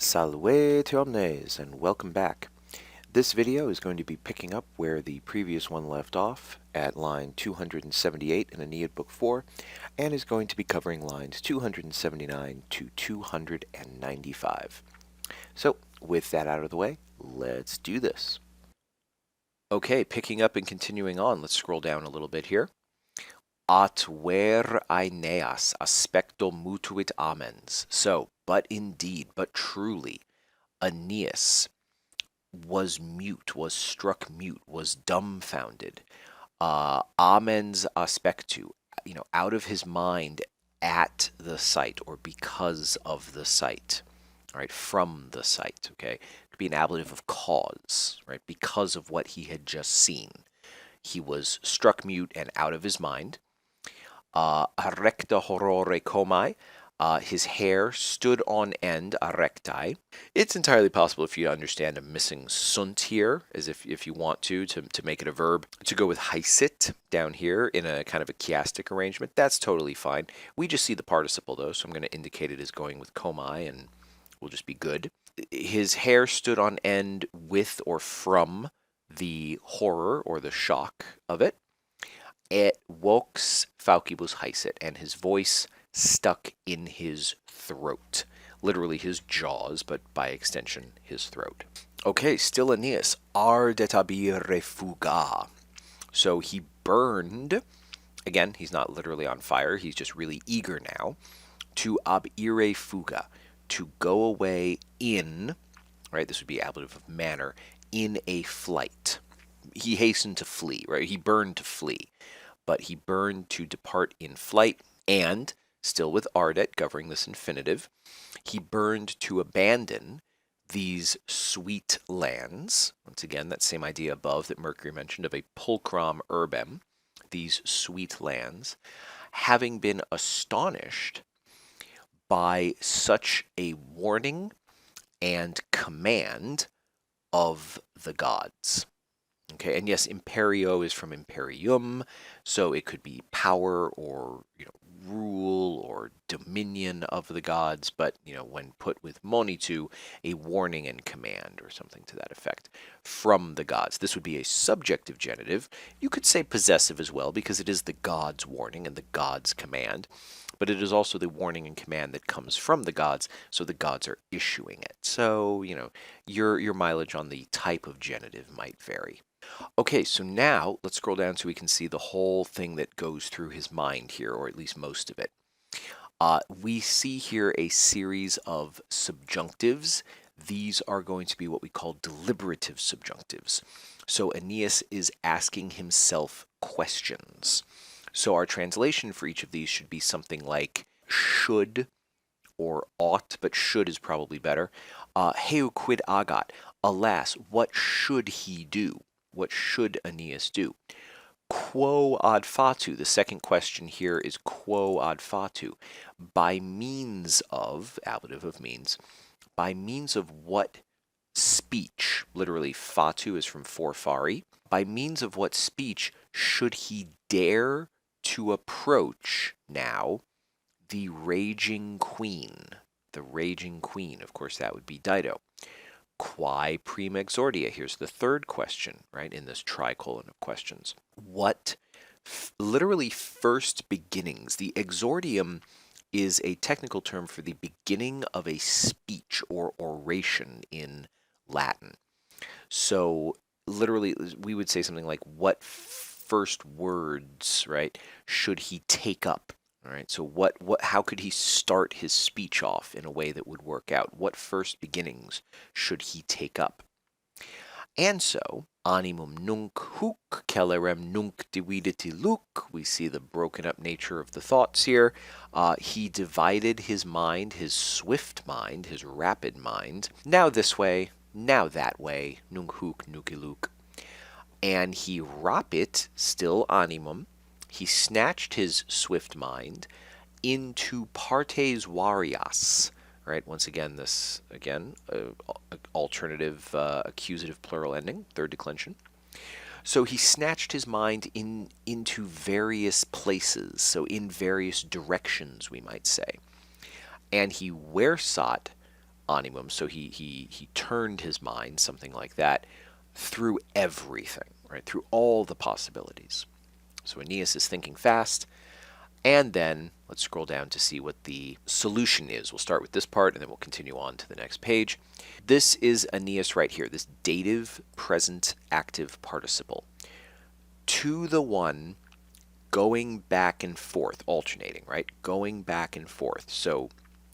Salve to omnes, and welcome back. This video is going to be picking up where the previous one left off at line 278 in Aeneid Book 4, and is going to be covering lines 279 to 295. So, with that out of the way, let's do this. Okay, picking up and continuing on, let's scroll down a little bit here. At ver Aeneas aspecto mutuit amens. So, but indeed, but truly, Aeneas was mute, was struck mute, was dumbfounded. Amens aspectu, out of his mind at the sight or because of the sight, right? From the sight, okay? It could be an ablative of cause, right? Because of what he had just seen. He was struck mute and out of his mind. Recta horrore comai. His hair stood on end, recti. It's entirely possible if you understand a missing sunt here, as if you want to make it a verb, to go with haisit down here in a kind of a chiastic arrangement. That's totally fine. We just see the participle though, so I'm going to indicate it as going with comai, and we'll just be good. His hair stood on end with or from the horror or the shock of it. Et vox faucibus haisit, and his voice stuck in his throat. Literally his jaws, but by extension, his throat. Okay, still Aeneas. Ardetabire fuga. So he burned. Again, he's not literally on fire. He's just really eager now. To abire fuga. To go away in, right? This would be ablative of manner. In a flight. He hastened to flee, right? He burned to flee. But he burned to depart in flight, and, still with ardet governing this infinitive, he burned to abandon these sweet lands. Once again, that same idea above that Mercury mentioned of a pulchram urbem, these sweet lands, having been astonished by such a warning and command of the gods. Okay, and yes, imperio is from imperium, so it could be power or rule or dominion of the gods, but when put with monitu, a warning and command or something to that effect from the gods. This would be a subjective genitive. You could say possessive as well because it is the gods' warning and the gods' command, but it is also the warning and command that comes from the gods, so the gods are issuing it. So, your mileage on the type of genitive might vary. Okay, so now let's scroll down so we can see the whole thing that goes through his mind here, or at least most of it. We see here a series of subjunctives. These are going to be what we call deliberative subjunctives. So Aeneas is asking himself questions. So our translation for each of these should be something like should or ought, but should is probably better. Heu quid agat? Alas, what should he do? What should Aeneas do? Quo ad fatu? The second question here is quo ad fatu? By means of, ablative of means, by means of what speech, literally fatu is from forfari, by means of what speech should he dare to approach now the raging queen? The raging queen, of course, that would be Dido. Quae prima exordia? Here's the third question, right, in this tricolon of questions. What literally first beginnings? The exordium is a technical term for the beginning of a speech or oration in Latin. So literally, we would say something like, what first words, right, should he take up? All right, so how could he start his speech off in a way that would work out? What first beginnings should he take up? And so, animum nunc huc celerem nunc dividiti luc, we see the broken up nature of the thoughts here. He divided his mind, his swift mind, his rapid mind, now this way, now that way, nunc huc nuci luc. And he rapit, still animum, he snatched his swift mind into partes varias, right? Once again, this, alternative accusative plural ending, third declension. So he snatched his mind into various places, so in various directions, we might say. And he versat animum, so he turned his mind, something like that, through everything, right? Through all the possibilities. So Aeneas is thinking fast, and then let's scroll down to see what the solution is. We'll start with this part, and then we'll continue on to the next page. This is Aeneas right here, this dative present active participle. To the one going back and forth, alternating, right? Going back and forth. So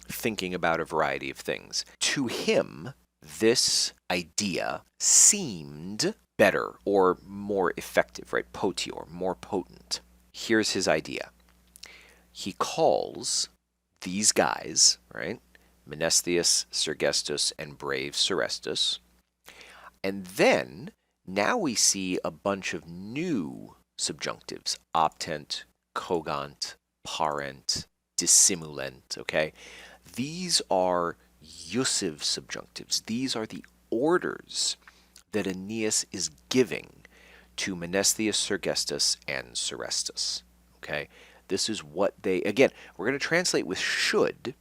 thinking about a variety of things. To him, this idea seemed better or more effective, right? Potior, more potent. Here's his idea. He calls these guys, right? Menestheus, Sergestus, and brave Serestus. And then now we see a bunch of new subjunctives: optent, cogant, parent, dissimulent, okay? These are usive subjunctives. These are the orders that Aeneas is giving to Menestheus, Sergestus, and Serestus, okay? This is what they, again, we're going to translate with should.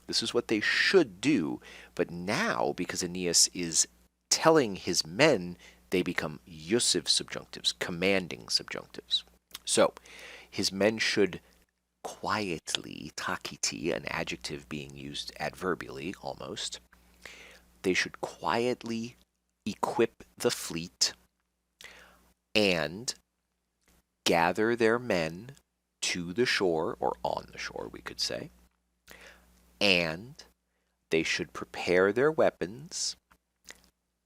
This is what they should do, but now, because Aeneas is telling his men, they become usive subjunctives, commanding subjunctives. So, his men should quietly, taciti, an adjective being used adverbially almost, they should quietly equip the fleet and gather their men to the shore, or on the shore, we could say, and they should prepare their weapons,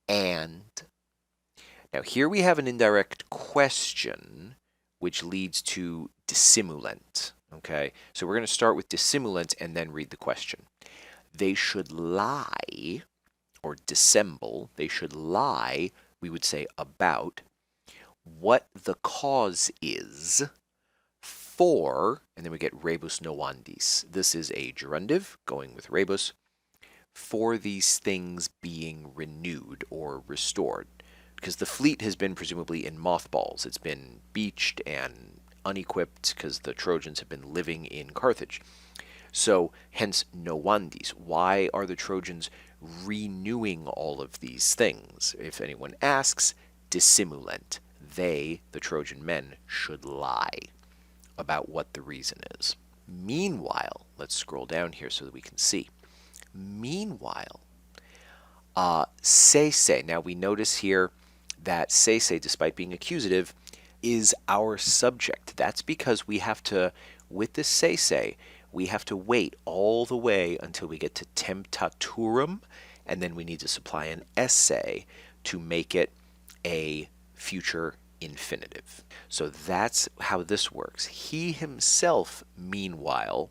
and now here we have an indirect question which leads to dissimulent, okay? So we're going to start with dissimulent and then read the question. They should lie, or dissemble, they should lie, we would say, about what the cause is for, and then we get rebus novandis. This is a gerundive, going with rebus, for these things being renewed or restored. Because the fleet has been presumably in mothballs. It's been beached and unequipped because the Trojans have been living in Carthage. So, hence, novandis. Why are the Trojans renewing all of these things? If anyone asks, dissimulent. They, the Trojan men, should lie about what the reason is. Meanwhile, let's scroll down here so that we can see. Meanwhile, sese. Now we notice here that sese, despite being accusative, is our subject. That's because we have to, with this sese, we have to wait all the way until we get to temptaturum, and then we need to supply an esse to make it a future infinitive. So that's how this works. He himself, meanwhile,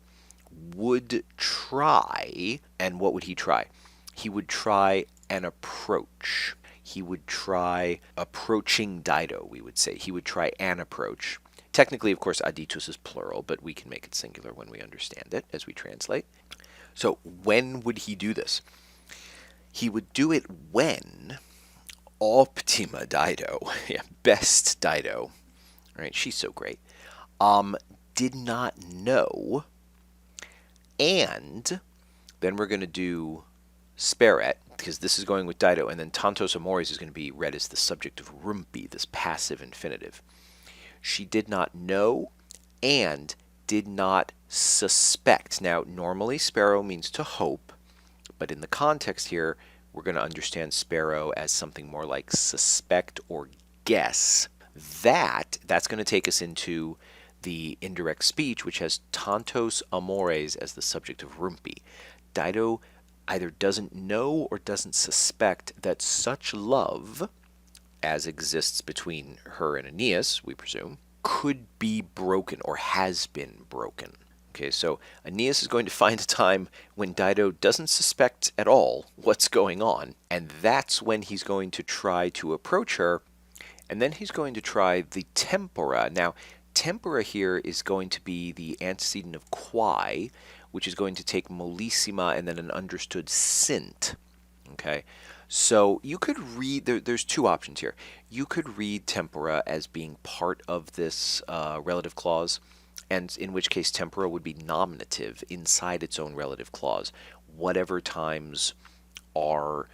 would try, and what would he try? He would try an approach. He would try approaching Dido, we would say. He would try an approach. Technically, of course, aditus is plural, but we can make it singular when we understand it as we translate. So when would he do this? He would do it when optima Dido, yeah, best Dido, right? She's so great, did not know, and then we're going to do speret, because this is going with Dido, and then tantos amores is going to be read as the subject of rumpi, this passive infinitive. She did not know and did not suspect. Now, normally spero means to hope, but in the context here, we're going to understand spero as something more like suspect or guess. That's going to take us into the indirect speech, which has tantos amores as the subject of rumpi. Dido either doesn't know or doesn't suspect that such love, as exists between her and Aeneas, we presume, could be broken or has been broken. Okay, so Aeneas is going to find a time when Dido doesn't suspect at all what's going on, and that's when he's going to try to approach her, and then he's going to try the tempora. Now, tempora here is going to be the antecedent of quae, which is going to take molissima and then an understood sint. Okay, so you could read, there's two options here. You could read tempora as being part of this relative clause, and in which case tempora would be nominative inside its own relative clause. Whatever times are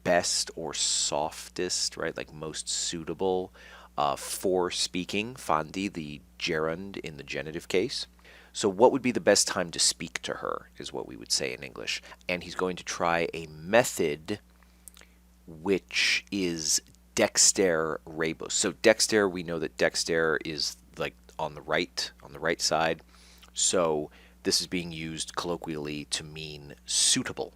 best or softest, right? Like most suitable for speaking, fandi, the gerund in the genitive case. So, what would be the best time to speak to her, is what we would say in English. And he's going to try a method which is dexter rebus. So, dexter, we know that dexter is like on the right side. So, this is being used colloquially to mean suitable,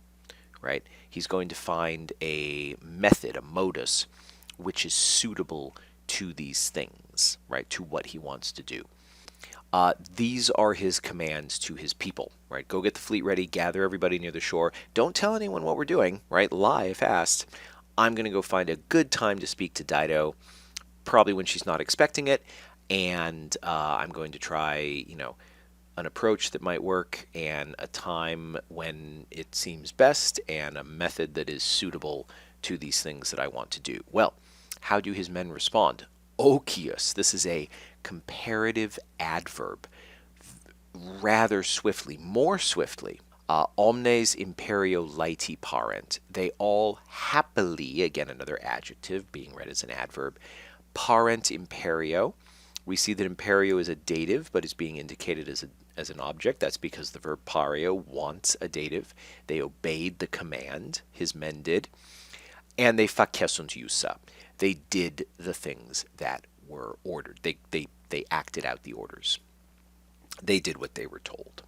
right? He's going to find a method, a modus, which is suitable to these things, right? To what he wants to do. These are his commands to his people, right? Go get the fleet ready, gather everybody near the shore. Don't tell anyone what we're doing, right? Lie fast. I'm going to go find a good time to speak to Dido, probably when she's not expecting it, and I'm going to try, an approach that might work, and a time when it seems best, and a method that is suitable to these things that I want to do. Well, how do his men respond? Okios. This is a comparative adverb. Rather swiftly, more swiftly. Omnes imperio laeti parent. They all happily, again another adjective being read as an adverb, parent imperio. We see that imperio is a dative, but is being indicated as an object. That's because the verb pario wants a dative. They obeyed the command, his men did, and they facessunt iusa. They did the things that were ordered. They acted out the orders. They did what they were told.